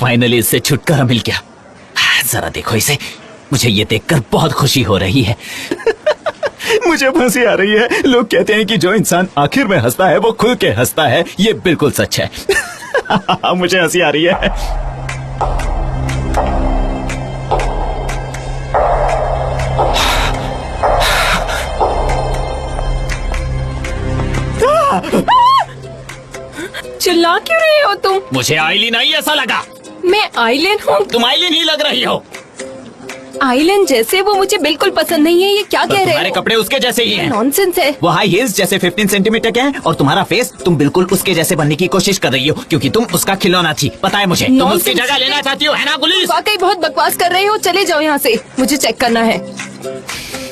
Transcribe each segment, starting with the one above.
Finally इससे छुटकारा मिल गया। जरा देखो इसे, मुझे ये देखकर बहुत खुशी हो रही है। मुझे हंसी आ रही है। लोग कहते हैं कि जो इंसान आखिर में हंसता है वो खुल के हंसता है। ये बिल्कुल सच है। मुझे हंसी आ रही है। चिल्ला क्यों रहे हो तुम? मुझे आइलिन आई ऐसा लगा। मैं आइलिन हूँ? तुम आइलिन ही लग रही हो। आइलिन जैसे? वो मुझे बिल्कुल पसंद नहीं है। ये क्या कह रहे हो? तुम्हारे कपड़े उसके जैसे ही हैं। नॉनसेंस है। वो हाई हील्स जैसे 15 सेंटीमीटर के हैं और तुम्हारा फेस, तुम बिल्कुल उसके जैसे बनने की कोशिश कर रही हो क्योंकि तुम उसका खिलौना थी। पता है मुझे, तुम उसकी जगह लेना चाहती हो, है ना पुलिस? वाकई बहुत बकवास कर रहे हो। चले जाओ यहाँ से, मुझे चेक करना है।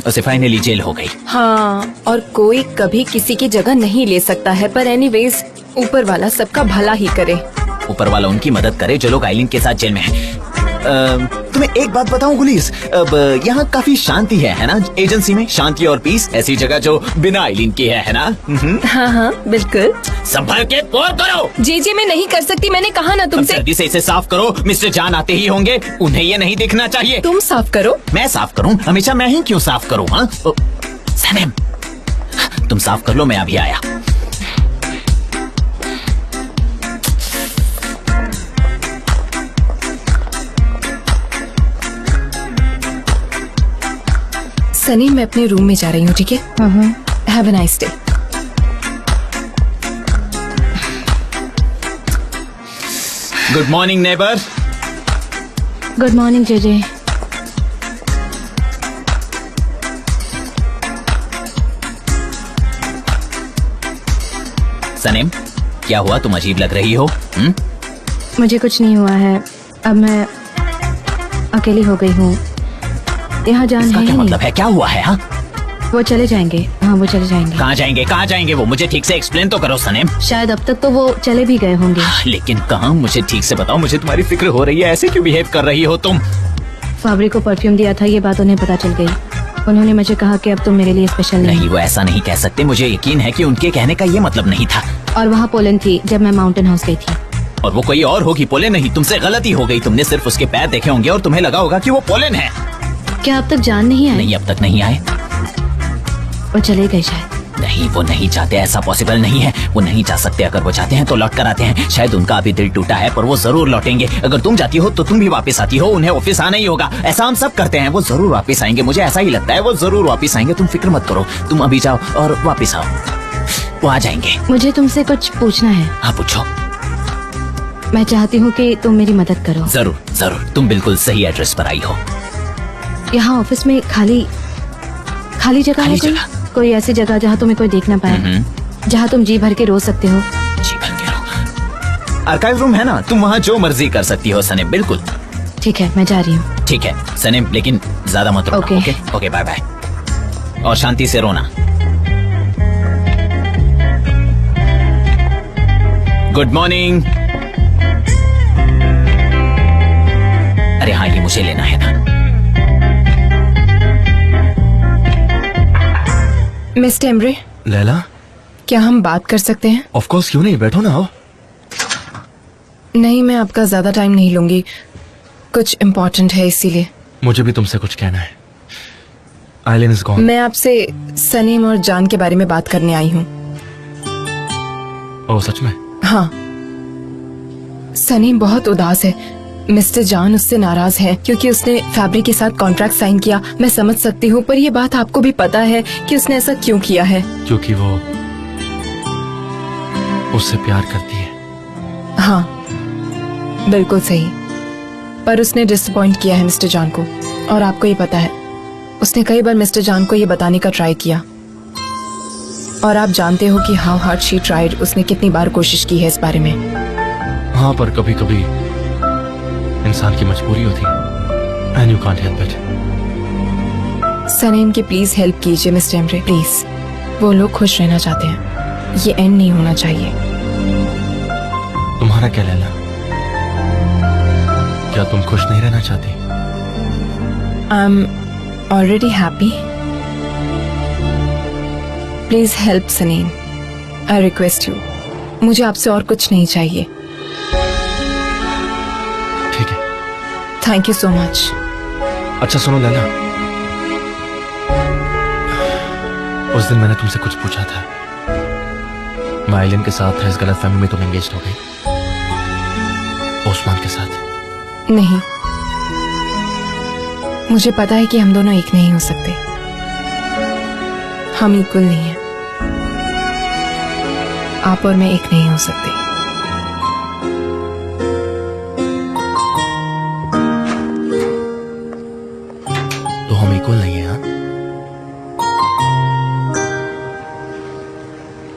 उसे फाइनली जेल हो गई। हाँ, और कोई कभी किसी की जगह नहीं ले सकता है। पर एनीवेज, ऊपर वाला सबका भला ही करे। ऊपर वाला उनकी मदद करे जो लोग आइलिन के साथ जेल में हैं। तुम्हें एक बात बताऊं पुलिस, अब यहाँ काफी शांति है ना? एजेंसी में शांति और पीस, ऐसी जगह जो बिना आइलिन की है ना? हाँ हाँ बिल्कुल। संभल के बोल करो। जी मैं नहीं कर सकती, मैंने कहा ना तुमसे। जल्दी से इसे साफ करो। मिस्टर जान आते ही होंगे, उन्हें ये नहीं दिखना चाहिए। तुम साफ करो। मैं साफ करूं? हमेशा मैं ही क्यों साफ करूं? हाँ सनम, तुम साफ कर लो, मैं अभी आया। सनी, मैं अपने रूम में जा रही हूँ, ठीक है? Have a nice day. Good morning neighbour. Good morning JJ. Sanem, क्या हुआ? तुम अजीब लग रही हो। मुझे कुछ नहीं हुआ है। अब मैं अकेली हो गई हूँ। यहाँ जान है क्या मतलब है? क्या हुआ है? हाँ वो चले जाएंगे। हाँ वो चले जाएंगे। कहाँ जाएंगे? कहाँ जाएंगे वो? मुझे ठीक से एक्सप्लेन तो करो सनीम। शायद अब तक तो वो चले भी गए होंगे। लेकिन कहाँ? मुझे ठीक से बताओ। मुझे तुम्हारी फिक्र हो रही है। ऐसे क्यों बिहेव कर रही हो तुम? फाब्रिक को परफ्यूम दिया था, ये बात उन्हें पता चल गई। उन्होंने मुझे कहा कि अब तुम मेरे लिए स्पेशल नहीं। वो ऐसा नहीं कह सकते। मुझे यकीन है कि उनके कहने का ये मतलब नहीं था। और वहाँ पोलन थी जब मैं माउंटेन हाउस गई थी। और वो कोई और होगी, पोलन नहीं। तुमसे गलती हो गई। तुमने सिर्फ उसके पैर देखे होंगे और तुम्हें लगा होगा कि वो पोलन है। क्या अब तक जान नहीं आए? नहीं, अब तक नहीं आए। वो चले गए शायद। नहीं, वो नहीं चाहते। ऐसा पॉसिबल नहीं है। वो नहीं जा सकते। अगर वो चाहते हैं तो लौट कर आते हैं। शायद उनका अभी दिल टूटा है, पर वो जरूर लौटेंगे। अगर तुम जाती हो तो तुम भी वापस आती हो। उन्हें ऑफिस आना ही होगा। ऐसा हम सब करते हैं। वो जरूर वापस आएंगे। मुझे ऐसा ही लगता है। वो जरूर वापस आएंगे। तुम फिक्र मत करो। तुम अभी जाओ और वापस आओ। वो आ जाएंगे। मुझे तुमसे कुछ पूछना है। हाँ पूछो। मैं चाहती हूँ कि तुम मेरी मदद करो। जरूर जरूर। तुम बिल्कुल सही एड्रेस पर आई हो। यहाँ ऑफिस में खाली जगह है? कोई ऐसी जगह जहाँ तुम्हें कोई देख ना पाए, जहाँ तुम जी भर के रो सकते हो? जी भर के रो? आर्काइव रूम है ना, तुम वहाँ जो मर्जी कर सकती हो सनीम। बिल्कुल ठीक है, मैं जा रही हूँ। ठीक है सनीम, लेकिन ज्यादा मत रोना। Okay okay, bye bye. और शांति से रोना। Good morning. अरे हाँ, ये मुझे लेना है ना। Mister Embry. लैला, क्या हम बात कर सकते हैं? ऑफ कोर्स, क्यों नहीं, बैठो ना। आओ। नहीं, मैं आपका ज्यादा टाइम नहीं लूंगी। कुछ इम्पोर्टेंट है इसीलिए। मुझे भी तुमसे कुछ कहना है। आइलिन इज गॉन। मैं आपसे सनीम और जान के बारे में बात करने आई हूँ। ओह सच में? हाँ, सनीम बहुत उदास है। मिस्टर जान उससे नाराज है क्योंकि उसने फैब्रिक के साथ कॉन्ट्रैक्ट साइन किया। मैं समझ सकती हूँ, पर ये बात आपको भी पता है कि उसने ऐसा क्यों किया है। क्योंकि वो उससे प्यार करती है। हाँ बिल्कुल सही, पर उसने डिसअपॉइंट किया है मिस्टर जान को। और आपको ये पता है, उसने कई बार मिस्टर जान को ये बताने का ट्राई किया, और आप जानते हो कि हाउ हार्ड शी ट्राइड, उसने कितनी बार कोशिश की है इस बारे में। हाँ, पर कभी कभी इंसान की मजबूरी होती है and you can't help it. Sanem की प्लीज हेल्प कीजिए मिस टेम्ब्रे, प्लीज। वो लोग खुश रहना चाहते हैं, ये एंड नहीं होना चाहिए। तुम्हारा क्या लेना? क्या तुम खुश नहीं रहना चाहती? I am already happy. Please help Sanem, I request you. मुझे आपसे और कुछ नहीं चाहिए। ठीक है। Thank you so much. अच्छा सुनो लैला, उस दिन मैंने तुमसे कुछ पूछा था। मैं आइलिन के साथ था, इस गलत फहमी में तुम एंगेज हो गई ओस्मान के साथ। नहीं, मुझे पता है कि हम दोनों एक नहीं हो सकते। हम इक्वल नहीं हैं। आप और मैं एक नहीं हो सकते। तो हम इक्वल नहीं है? हाँ,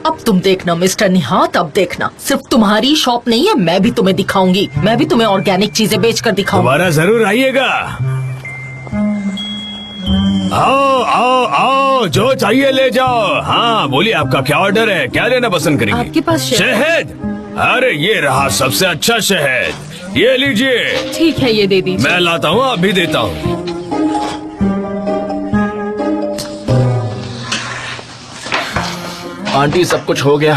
अब तुम देखना मिस्टर निहात, अब देखना सिर्फ तुम्हारी शॉप नहीं है, मैं भी तुम्हें दिखाऊंगी। मैं भी तुम्हें ऑर्गेनिक चीजें बेचकर दिखाऊंगी। दोबारा जरूर आइएगा। आओ आओ आओ, जो चाहिए ले जाओ। हाँ बोलिए, आपका क्या ऑर्डर है? क्या लेना पसंद करेंगे? आपके पास शहद? अरे ये रहा सबसे अच्छा शहद, ये लीजिए। ठीक है, ये दे दीजिए। मैं लाता हूँ, अभी देता हूँ। आंटी सब कुछ हो गया।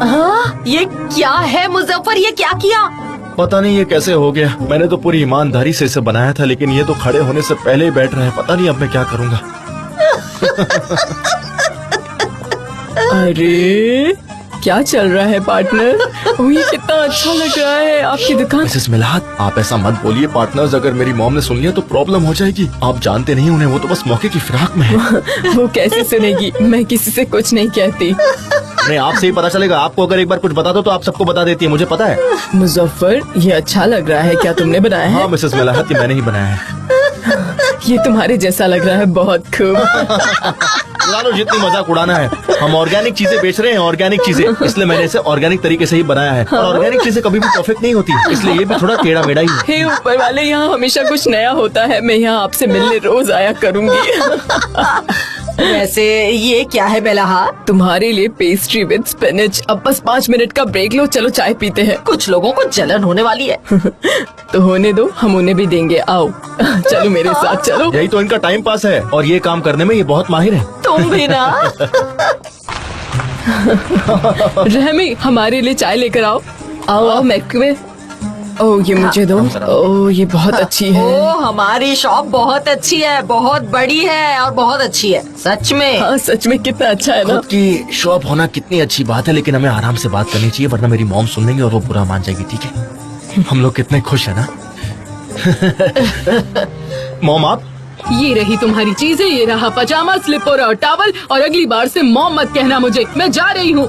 हाँ, ये क्या है मुजफ्फर, ये क्या किया? पता नहीं ये कैसे हो गया। मैंने तो पूरी ईमानदारी से इसे बनाया था, लेकिन ये तो खड़े होने से पहले ही बैठ रहे हैं। पता नहीं अब मैं क्या करूंगा। अरे क्या चल रहा है पार्टनर? ये कितना अच्छा लग रहा है आपकी दुकान। मिसेस मिलाद, आप ऐसा मत बोलिए। पार्टनर्स, अगर मेरी मॉम ने सुन लिया तो प्रॉब्लम हो जाएगी। आप जानते नहीं उन्हें, वो तो बस मौके की फिराक में है। वो कैसे सुनेगी? मैं किसी से कुछ नहीं कहती। नहीं, आपसे ही पता चलेगा। आपको अगर एक बार कुछ बता दो तो आप सबको बता देती है, मुझे पता है। मुजफ्फर, ये अच्छा लग रहा है। क्या तुमने बनाया है? हाँ मिसेस मिलाद, ये मैंने ही बनाया है। ये तुम्हारे जैसा लग रहा है, बहुत खूब। उड़ा लो जितनी मजाक उड़ाना है। हम ऑर्गेनिक चीजें बेच रहे हैं, ऑर्गेनिक चीजें, इसलिए मैंने इसे ऑर्गेनिक तरीके से ही बनाया है। और ऑर्गेनिक चीजें कभी भी परफेक्ट नहीं होती, इसलिए ये भी थोड़ा टेढ़ा मेढ़ा ही है। हे ऊपर वाले, यहाँ हमेशा कुछ नया होता है। मैं यहाँ आपसे मिलने रोज आया करूंगी। वैसे ये क्या है बेलहा? तुम्हारे लिए पेस्ट्री विद स्पिनच। अब बस 5 मिनट का ब्रेक लो, चलो चाय पीते हैं। कुछ लोगों को जलन होने वाली है। तो होने दो, हम उन्हें भी देंगे। आओ चलो मेरे साथ चलो। यही तो इनका टाइम पास है, और ये काम करने में ये बहुत माहिर है। तुम भी ना। रहमी, हमारे लिए चाय लेकर आओ। आओ आओ मैक्वे। ओह ये मुझे दो। ओह ये बहुत अच्छी है। ओ, हमारी शॉप बहुत अच्छी है, बहुत बड़ी है और बहुत अच्छी है, सच में। हाँ सच में कितना अच्छा है ना। खुद की शॉप होना कितनी अच्छी बात है, लेकिन हमें आराम से बात करनी चाहिए, वरना मेरी मॉम सुन लेंगी और वो बुरा मान जाएगी। ठीक है, हम लोग कितने खुश है ना। मॉम, आप ये रही तुम्हारी चीजें, ये रहा पजामा, स्लीपर और टॉवल। और अगली बार से मॉम मत कहना मुझे, मैं जा रही हूँ।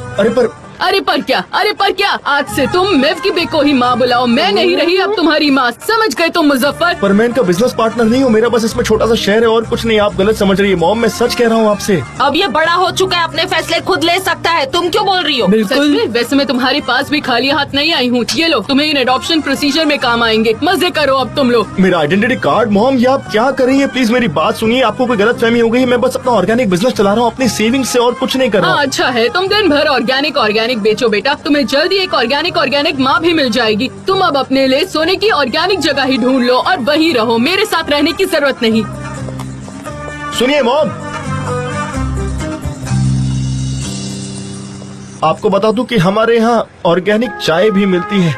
अरे पर क्या, आज से तुम मेव की बे को ही माँ बुलाओ। मैं नहीं रही अब तुम्हारी माँ, समझ गए तुम मुजफ्फर? पर मैं इनका बिजनेस पार्टनर नहीं हूँ, मेरा बस इसमें छोटा सा शेयर है और कुछ नहीं। आप गलत समझ रही है मॉम, मैं सच कह रहा हूँ आपसे। अब ये बड़ा हो चुका है, अपने फैसले खुद ले सकता है, तुम क्यों बोल रही हो? बिल्कुल। वैसे मैं तुम्हारे पास भी खाली हाथ नहीं आई हूँ। ये लो, तुम्हें इन एडॉप्शन प्रोसीजर में काम आएंगे। मजे करो अब तुम लोग। मेरा आइडेंटिटी कार्ड? मॉम ये आप क्या कर रही है? प्लीज मेरी बात सुनिए, आपको कोई गलत फहमी हो गई है। मैं बस अपना ऑर्गेनिक बिजनेस चला रहा हूँ अपनी सेविंग से, और कुछ नहीं कर रहा हूँ। अच्छा है, तुम दिन भर ऑर्गेनिक बेचो बेटा। तुम्हें जल्दी एक ऑर्गेनिक माँ भी मिल जाएगी। तुम अब अपने लिए सोने की ऑर्गेनिक जगह ही ढूंढ लो और वहीं रहो, मेरे साथ रहने की जरूरत नहीं। सुनिए मॉम, आपको बता दूं कि हमारे यहाँ ऑर्गेनिक चाय भी मिलती है।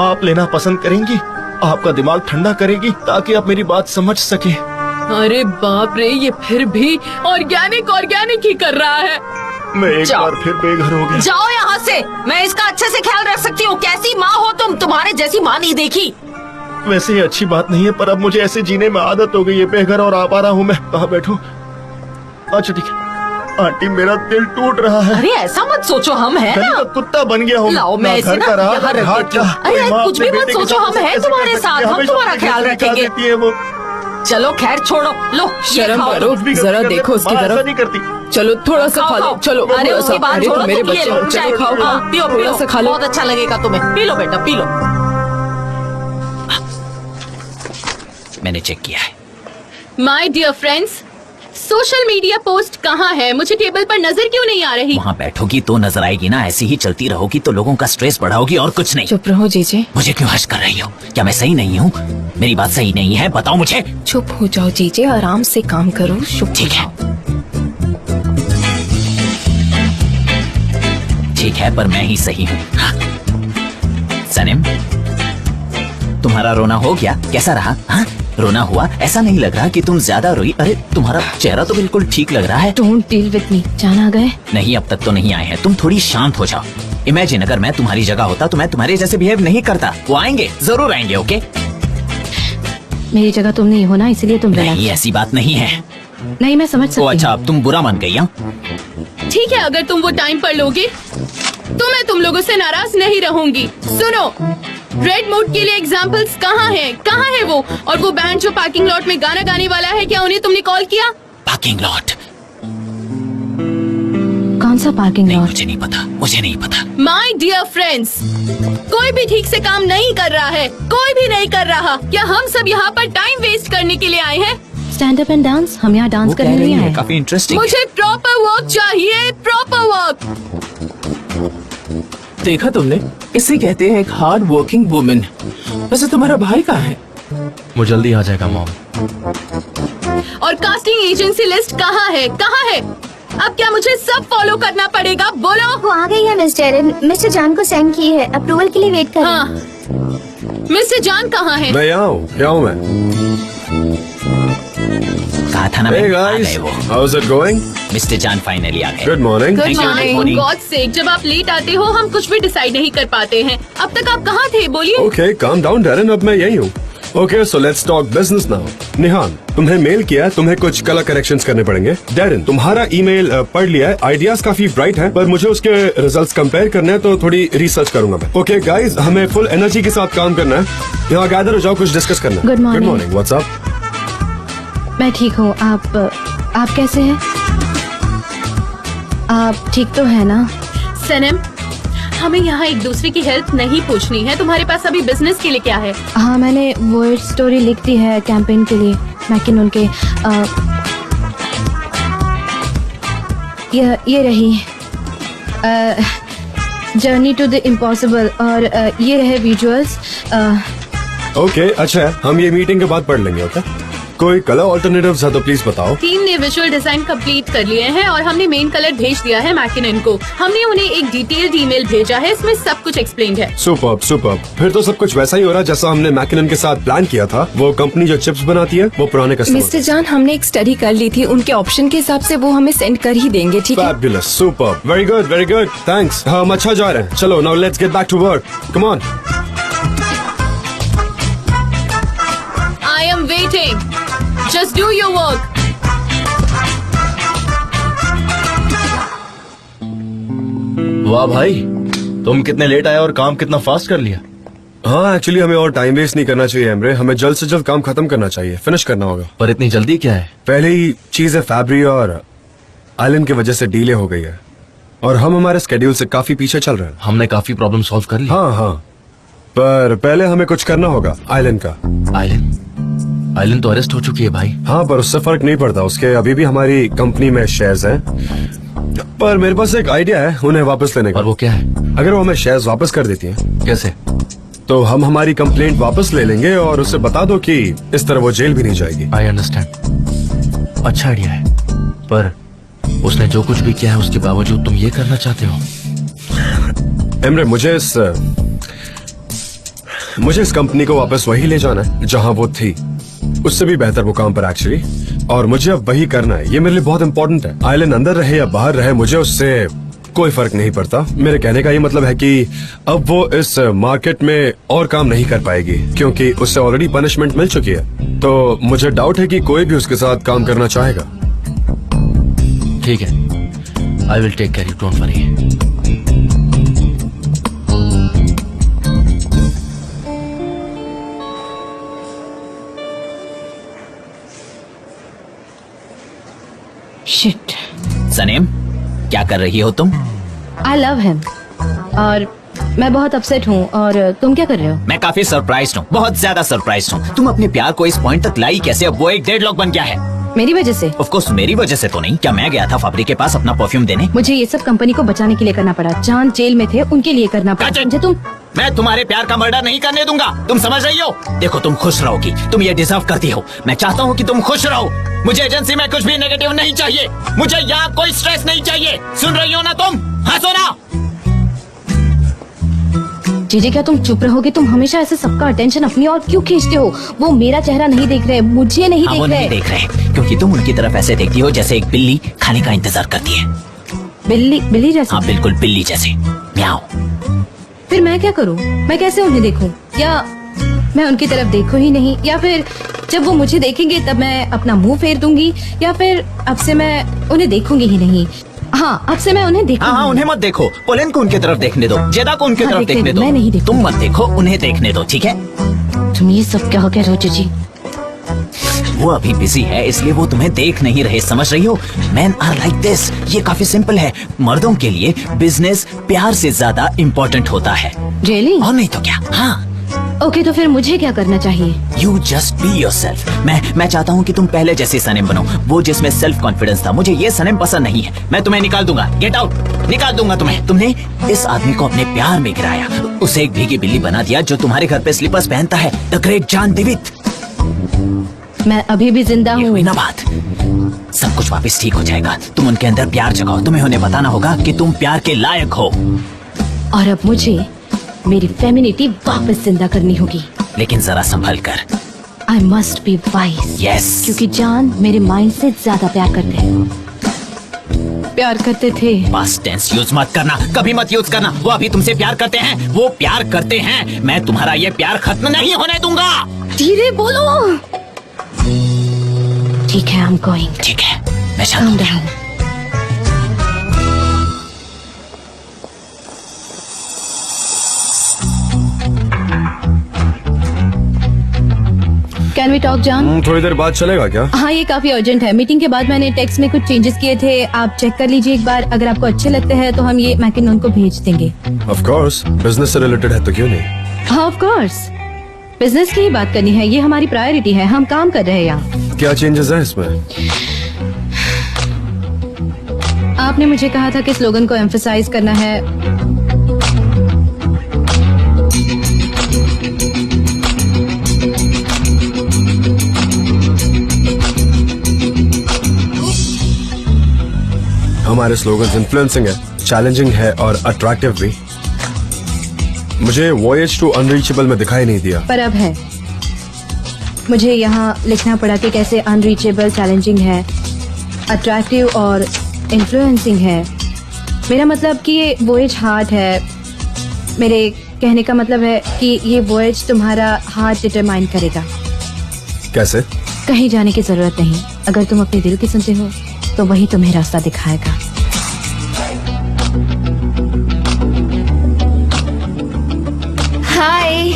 आप लेना पसंद करेंगी? आपका दिमाग ठंडा करेगी, ताकि आप मेरी बात समझ सके। अरे बाप रे, ये फिर भी ऑर्गेनिक ही कर रहा है। मैं एक बार फिर बेघर हो गया। जाओ यहाँ से, मैं इसका अच्छे से ख्याल रख सकती हूँ। कैसी माँ हो तुम, तुम्हारे जैसी माँ नहीं देखी। वैसे ये अच्छी बात नहीं है, पर अब मुझे ऐसे जीने में आदत हो गई है। बेघर और आ पा रहा हूँ मैं। कहाँ बैठूं? अच्छा ठीक है, आंटी मेरा दिल टूट रहा है। अरे ऐसा मत सोचो, हम है गली ना। का कुत्ता बन गया हूँ। लाओ मैं इसे ना यहाँ रख देती हूँ। अरे कुछ भी मत सोचो, हम है तुम्हारे साथ, हम तुम्हारा ख्याल रखेंगे। चलो खैर छोड़ो, लो ये शर्म खाओ। करो, जरा देखो उसकी तरफ। नहीं करती। चलो थोड़ा सा खा खाओ, लो, खाओ। चलो अरे थोड़ा उसकी सा। बात अरे छोड़ो, तो मेरे तुम ये बच्चे लो, हो, चाय चलो खाओ। खाओ, पियो थोड़ा पियो, सा खा लो। बहुत अच्छा लगेगा तुम्हें। पी लो बेटा, पी लो। मैंने चेक किया है। My dear friends, social media post कहाँ है? मुझे टेबल पर नजर क्यों नहीं आ रही? वहाँ बैठोगी तो नजर आएगी ना, ऐसी ही चलती रहोगी तो लोगों का स्ट्रेस बढ़ाओगी और कुछ नहीं। चुप रहो जीजे, मुझे क्यों हंस कर रही हो? क्या मैं सही नहीं हूँ? मेरी बात सही नहीं है, बताओ मुझे। चुप हो जाओ जीजे, आराम से काम करो। ठीक है, ठीक है, पर मैं ही सही हूँ। हाँ। सनम, तुम्हारा रोना हो गया? कैसा रहा? हाँ? रोना हुआ? ऐसा नहीं लग रहा कि तुम ज्यादा रोई। अरे तुम्हारा चेहरा तो बिल्कुल ठीक लग रहा है। Don't deal with me. जान आ गए? नहीं, अब तक तो नहीं आए हैं। तुम थोड़ी शांत हो जाओ। इमेजिन अगर मैं तुम्हारी जगह होता तो मैं तुम्हारे जैसे बिहेव नहीं करता। वो आएंगे, जरूर आएंगे। ओके? मेरी जगह तुम नहीं हो ना, इसलिए तुम नहीं, रिलैक्स। ऐसी बात नहीं है। नहीं, मैं समझ सकती ओ हूँ। अच्छा, अब तुम बुरा मान गई? हाँ? ठीक है, अगर तुम वो टाइम पर लोगे तो मैं तुम लोगों से नाराज नहीं रहूंगी। सुनो, रेड मूड के लिए एग्जाम्पल्स कहाँ हैं? कहाँ है वो? और वो बैंड जो पार्किंग लॉट में गाना गाने वाला है, क्या उन्हें तुमने कॉल किया? Parking lot? कौन सा पार्किंग नहीं, लॉट? मुझे नहीं पता, मुझे नहीं पता। माय डियर फ्रेंड्स, कोई भी ठीक से काम नहीं कर रहा है, कोई भी नहीं कर रहा। क्या हम सब यहाँ पर टाइम वेस्ट करने के लिए आए हैं? Stand up and dance. हम यहाँ डांस वो कह करने रही नहीं है, आए। काफी इंटरेस्टिंग। मुझे प्रॉपर वर्क चाहिए, प्रॉपर वर्क। देखा तुमने, इसे कहते हैं एक हार्ड वर्किंग वुमेन। वैसे तुम्हारा भाई कहाँ है? वो जल्दी आ जाएगा मॉम। और कास्टिंग एजेंसी लिस्ट कहाँ है? कहाँ है? अब क्या मुझे सब फॉलो करना पड़ेगा? बोलो। वो आ गई है मिस डेरन, मिस्टर जान को सेंड की है, अप्रूवल के लिए वेट कर रहे हैं। हाँ, मिस्टर जान कहाँ है? मैं यहाँ हूँ, क्या हूँ मैं? कहा था ना Hey मैं, आ guys, गए वो। how's it going? मिस्टर जान फाइनली आ गए। Good morning. Good Thank you, good morning. morning. God sake, जब आप लेट आते हो हम कुछ भी डिसाइड नहीं कर पाते हैं। अब तक आप कहाँ थे? बोलिए। Okay, calm down, Darren. अब मैं यही हूँ। Okay, so let's talk business now. निहान, तुम्हें मेल किया, तुम्हें कुछ कलर करेक्शंस करने पड़ेंगे। Darren, तुम्हारा ईमेल पढ़ लिया है, आइडियाज काफी ब्राइट हैं, पर मुझे उसके रिजल्ट्स कंपेयर करने हैं, तो थोड़ी रिसर्च करूंगा मैं। Okay, guys, हमें फुल एनर्जी के साथ काम करना है। यहाँ गैदर हो जाओ, कुछ डिस्कस करना है। Good morning. Good morning. What's up? मैं ठीक हूँ। आप कैसे हैं? आप ठीक तो है ना? सनम, हमें यहाँ एक दूसरे की हेल्प नहीं पूछनी है। तुम्हारे पास अभी बिजनेस के लिए क्या है? हाँ, मैंने वर्ड स्टोरी लिख दी है कैंपेन के लिए। मैकिन उनके ये रही जर्नी टू द इम्पॉसिबल, और ये रहे विजुअल्स। Okay, अच्छा है, हम ये मीटिंग के बाद पढ़ लेंगे। ओके? कोई कलर ऑल्टरनेटिव्स है तो प्लीज बताओ। टीम ने विजुअल डिजाइन कंप्लीट कर लिए हैं और हमने मेन कलर भेज दिया है मैकिनन को। हमने उन्हें एक डिटेल्ड ईमेल भेजा है, इसमें सब कुछ एक्सप्लेन्ड है। Superb, superb. फिर तो सब कुछ वैसा ही हो रहा है जैसा हमने मैकिनन के साथ प्लान किया था। वो कंपनी जो चिप्स बनाती है, वो पुराने मिस्टर कस्टमर। जान, हमने एक स्टडी कर ली थी, उनके ऑप्शन के हिसाब से वो हमें सेंड कर ही देंगे। ठीक है? Fabulous, superb, very good, very good. Thanks. हम अच्छा जा रहे हैं। चलो, now let's get back to work. Come on. I am waiting. Just do your work. वाह भाई, तुम कितने लेट आए और काम कितना फास्ट कर लिया। हाँ, एक्चुअली हमें और टाइम वेस्ट नहीं करना चाहिए एमरे। हमें जल्द से जल्द काम खत्म करना चाहिए, फिनिश करना होगा। पर इतनी जल्दी क्या है? पहले ही चीजें फैब्री और आइलैंड की वजह से डिले हो गई है और हम हमारे स्केड्यूल से काफी पीछे चल रहे हैं। हमने काफी प्रॉब्लम सॉल्व कर ली। हाँ हाँ, पर पहले हमें कुछ करना होगा आइलैंड का। आइलैंड तो अरेस्ट हो चुकी है भाई। हाँ, पर उससे फर्क नहीं पड़ता, उसके अभी भी हमारी कंपनी में शेयर्स हैं। पर मेरे पास एक आइडिया है उन्हें वापस लेने का। और वो क्या है? अगर वो हमें शेयर्स वापस कर देती हैं, कैसे? तो हम हमारी कंप्लेंट वापस ले लेंगे और उससे बता दो कि इस तरह वो जेल भी नहीं जाएगी। I understand. अच्छा आइडिया है, पर उसने जो कुछ भी किया है उसके बावजूद तुम ये करना चाहते हो? एमरे, मुझे इस कंपनी को वापस वही ले जाना है जहां वो थी, उससे भी बेहतर मुकाम पर एक्चुअली, और मुझे अब वही करना है। ये मेरे लिए बहुत इंपॉर्टेंट है। आइलैंड अंदर रहे या बाहर रहे, मुझे उससे कोई फर्क नहीं पड़ता। मेरे कहने का ये मतलब है कि अब वो इस मार्केट में और काम नहीं कर पाएगी क्योंकि उससे ऑलरेडी पनिशमेंट मिल चुकी है। तो मुझे डाउट है कि कोई भी उसके साथ काम करना चाहेगा। ठीक है, I will take care you, don't worry. Shit. Sanem, क्या कर रही हो तुम? आई लव हिम और मैं बहुत अपसेट हूँ। और तुम क्या कर रहे हो? मैं काफी सरप्राइज्ड हूँ, बहुत ज्यादा सरप्राइज्ड हूँ। तुम अपने प्यार को इस पॉइंट तक लाई कैसे? अब वो एक डेडलॉक बन गया है। मेरी वजह से? ऑफ कोर्स मेरी वजह से तो नहीं। क्या मैं गया था फैब्रिक के पास अपना परफ्यूम देने? मुझे ये सब कंपनी को बचाने के लिए करना पड़ा। जान जेल में थे, उनके लिए करना पड़ा। मुझे तुम मैं तुम्हारे प्यार का मर्डर नहीं करने दूंगा, तुम समझ रही हो? देखो तुम खुश रहोगी, तुम ये डिजर्व करती हो। मैं चाहता हूँ कि तुम खुश रहो। मुझे एजेंसी में कुछ भी नेगेटिव नहीं चाहिए, मुझे यहाँ कोई स्ट्रेस नहीं चाहिए। सुन रही हो ना तुम? हंसो ना। जीजे क्या तुम चुप रहोगे? तुम हमेशा ऐसे सबका अटेंशन अपनी ओर क्यों खींचते हो? वो मेरा चेहरा नहीं देख रहे, मुझे नहीं वो देख नहीं रहे। देख रहे क्योंकि तुम उनकी तरफ ऐसे देखती हो जैसे एक बिल्ली खाने का इंतजार करती है। बिल्ली जैसे? हाँ बिल्कुल बिल्ली जैसे। म्याओ। फिर मैं क्या करूँ? मैं कैसे उन्हें देखूं? या मैं उनकी तरफ देखूं ही नहीं? या फिर जब वो मुझे देखेंगे तब मैं अपना मुंह फेर दूंगी? या फिर अब से मैं उन्हें देखूंगी ही नहीं? हाँ, अब से मैं उन्हें देखूंगी। हाँ, उन्हें मत देखो। पोलेन को उनके तरफ देखने दो, जेदा को उनके तरफ देखने दो। मैं नहीं देखूंगी। तुम मत देखो, उन्हें देखने दो, ठीक है? तुम ये सब क्या हो गया रोजी जी? वो अभी बिजी है इसलिए वो तुम्हें देख नहीं रहे, समझ रही हो? Men are like this. ये काफी सिंपल है। मर्दों के लिए बिजनेस प्यार से ज्यादा इम्पोर्टेंट होता है। रियली? और नहीं तो क्या। हाँ। ओके, तो फिर मुझे क्या करना चाहिए? You just be yourself। मैं चाहता हूँ कि तुम पहले जैसी सनेम बनो, वो जिसमें सेल्फ कॉन्फिडेंस था। मुझे ये सनेम पसंद नहीं है। मैं तुम्हें निकाल दूंगा। Get out. निकाल दूंगा तुम्हें। तुमने इस आदमी को अपने प्यार में गिराया, उसे एक भीगी बिल्ली बना दिया जो तुम्हारे घर पे स्लीपर्स पहनता है। द ग्रेट जान देवित। मैं अभी भी जिंदा हूँ। ना बात, सब कुछ वापस ठीक हो जाएगा। तुम उनके अंदर प्यार जगाओ। तुम्हें उन्हें बताना होगा कि तुम प्यार के लायक हो। और अब मुझे मेरी फेमिनिटी वापस जिंदा करनी होगी। लेकिन जरा संभल कर। I must be wise। Yes। क्योंकि जान मेरे माइंड से ज्यादा प्यार करते थे। पास्ट टेंस यूज मत करना, कभी मत यूज करना। वो अभी तुमसे प्यार करते हैं, वो प्यार करते हैं। मैं तुम्हारा ये प्यार खत्म नहीं होने दूंगा। धीरे बोलो। ठीक है, I'm going। ठीक है, मैं चलता हूँ। कैन वी टॉक जान? थोड़ी देर बाद चलेगा क्या? हाँ, ये काफी अर्जेंट है। मीटिंग के बाद मैंने टेक्स्ट में कुछ चेंजेस किए थे, आप चेक कर लीजिए एक बार। अगर आपको अच्छे लगते हैं तो हम ये मैकिनन को भेज देंगे। ऑफ कोर्स, बिजनेस से रिलेटेड है तो क्यों नहीं? हाँ ऑफ कोर्स, बिजनेस की ही बात करनी है, ये हमारी प्रायोरिटी है। हम काम कर रहे हैं यहाँ। क्या चेंजेस हैं इसमें? आपने मुझे कहा था कि स्लोगन को एम्फसाइज करना है। हमारे स्लोगन्स इन्फ्लुएंसिंग है, चैलेंजिंग है और अट्रैक्टिव भी। मुझे वॉयज टू अनरीचेबल में दिखाई नहीं दिया, पर अब है। मुझे यहाँ लिखना पड़ा कि कैसे अनरीचेबल चैलेंजिंग है, अट्रैक्टिव और इन्फ्लुएंसिंग है। मेरा मतलब कि ये वॉयज हार्ट है। मेरे कहने का मतलब है कि ये वॉयज तुम्हारा हार्ट डिटरमाइन करेगा। कैसे? कहीं जाने की जरूरत नहीं। अगर तुम अपने दिल की सुनते हो तो वही तुम्हें रास्ता दिखाएगा। हाय,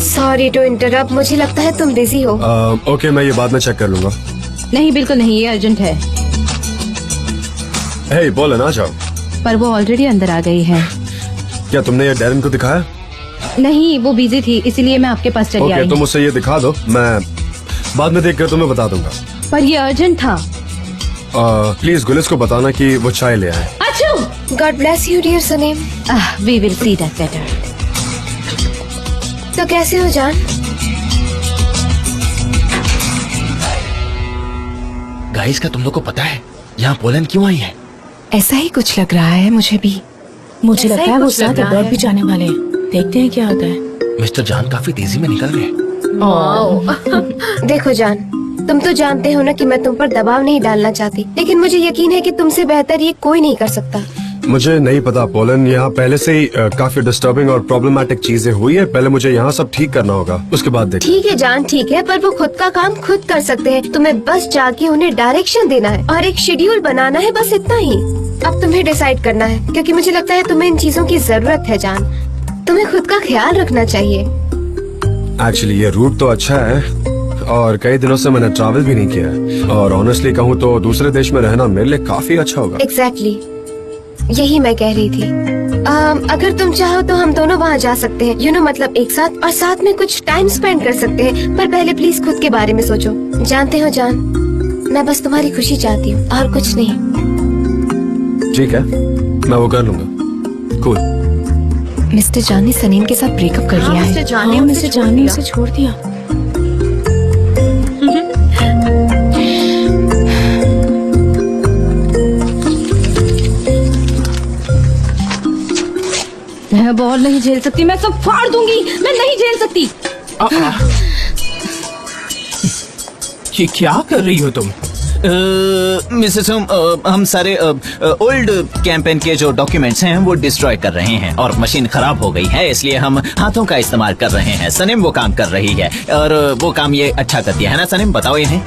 सॉरी टू इंटरप्ट। मुझे लगता है तुम बिजी हो। ओके, मैं ये बाद में चेक कर लूंगा। नहीं, बिल्कुल नहीं, ये अर्जेंट है। हे, बोलो ना, जाओ। पर वो ऑलरेडी अंदर आ गई है। क्या तुमने ये डैरन को दिखाया? नहीं, वो बिजी थी, इसीलिए मैं आपके पास चली आई। ओके, तुम मुझसे ये दिखा दो, मैं बाद में देख कर तुम्हें बता दूंगा। पर ये अर्जेंट था। प्लीज गुलिस को बताना कि वो चाय ले आए। अच्छू, God bless you dear Sanem. We will see that better. तो कैसे हो जान? गाइस, क्या तुम लोग को पता है यहाँ पोलैंड क्यों आई है? ऐसा ही कुछ लग रहा है मुझे भी। मुझे लगता है वो साथ अब्रॉड भी जाने वाले हैं। देखते हैं क्या होता है। मिस्टर जान काफी तेजी में निकल गए। देखो जान, तुम तो जानते हो ना कि मैं तुम पर दबाव नहीं डालना चाहती, लेकिन मुझे यकीन है कि तुमसे बेहतर ये कोई नहीं कर सकता। मुझे नहीं पता पोलन, यहाँ पहले से ही काफी डिस्टर्बिंग और प्रॉब्लमेटिक चीजें हुई है। पहले मुझे यहाँ सब ठीक करना होगा, उसके बाद देख। ठीक है जान, ठीक है, पर वो खुद का काम खुद कर सकते हैं। तुम्हें बस जाके उन्हें डायरेक्शन देना है और एक शेड्यूल बनाना है, बस इतना ही। अब तुम्हें डिसाइड करना है, क्योंकि मुझे लगता है तुम्हें इन चीजों की जरूरत है जान। तुम्हें खुद का ख्याल रखना चाहिए। एक्चुअली ये रूट तो अच्छा है और कई दिनों से मैंने ट्रैवल भी नहीं किया है, और ऑनेस्टली कहूँ तो दूसरे देश में रहना मेरे लिए काफी अच्छा होगा। एग्जैक्टली यही मैं कह रही थी। अगर तुम चाहो तो हम दोनों वहाँ जा सकते हैं, मतलब एक साथ, और साथ में कुछ टाइम स्पेंड कर सकते हैं। पर पहले प्लीज खुद के बारे में सोचो। जानते हो जान, मैं बस तुम्हारी खुशी चाहती हूँ और कुछ नहीं। ठीक है, मैं वो कर लूंगा। कूल। मिस्टर जान ने सनीम के साथ ब्रेकअप कर लिया है। मिस्टर जान ने उसे छोड़ दिया। मैं बहुत नहीं झेल सकती, मैं सब फाड़ दूंगी, मैं नहीं झेल सकती। ये क्या कर रही हो तुम? मिसेस हम सारे ओल्ड कैंपेन के जो डॉक्यूमेंट्स हैं वो डिस्ट्रॉय कर रहे हैं और मशीन खराब हो गई है, इसलिए हम हाथों का इस्तेमाल कर रहे हैं। सनीम वो काम कर रही है और वो काम ये अच्छा करती है ना सनीम, बताओ इन्हें।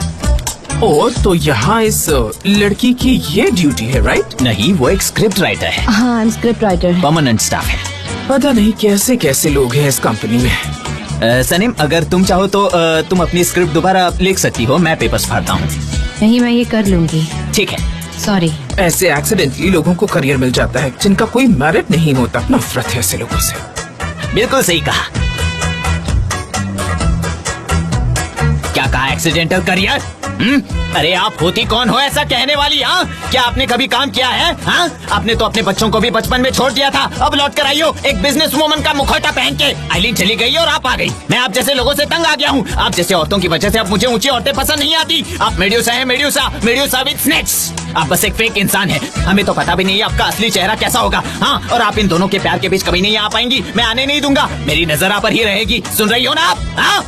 ओ, तो यहाँ इस लड़की की ये ड्यूटी है, राइट? नहीं, वो एक स्क्रिप्ट राइटर है। हाँ, I'm script writer. Permanent staff है। पता नहीं कैसे कैसे लोग हैं इस कंपनी में। सनीम, अगर तुम चाहो तो तुम अपनी स्क्रिप्ट दोबारा लिख सकती हो, मैं पेपर्स फाड़ता हूँ। नहीं, मैं ये कर लूंगी। ठीक है। सॉरी। ऐसे एक्सीडेंटली लोगों को करियर मिल जाता है जिनका कोई मेरिट नहीं होता। नफरत है ऐसे लोगों से। बिल्कुल सही कहा। क्या कहा? Accidental career? अरे आप होती कौन हो ऐसा कहने वाली? हाँ, क्या आपने कभी काम किया है? हाँ, आपने तो अपने बच्चों को भी बचपन में छोड़ दिया था, अब लौट कर आई हो एक बिजनेस वुमन का मुखौटा पहन के। आइलिन चली गई और आप आ गई। मैं आप जैसे लोगों से तंग आ गया हूँ। आप जैसे औरतों की वजह से अब मुझे ऊंची औरतें पसंद नहीं आती। आप मेड्यूसा है, मेड्यूसा विद स्नेक्स। आप बस एक फेक इंसान है। हमें तो पता भी नहीं आपका असली चेहरा कैसा होगा। हाँ, और आप इन दोनों के प्यार के बीच कभी नहीं आ पाएंगी। मैं आने नहीं दूंगा। मेरी नजर आप पर ही रहेगी। सुन रही हो ना आप? हाँ,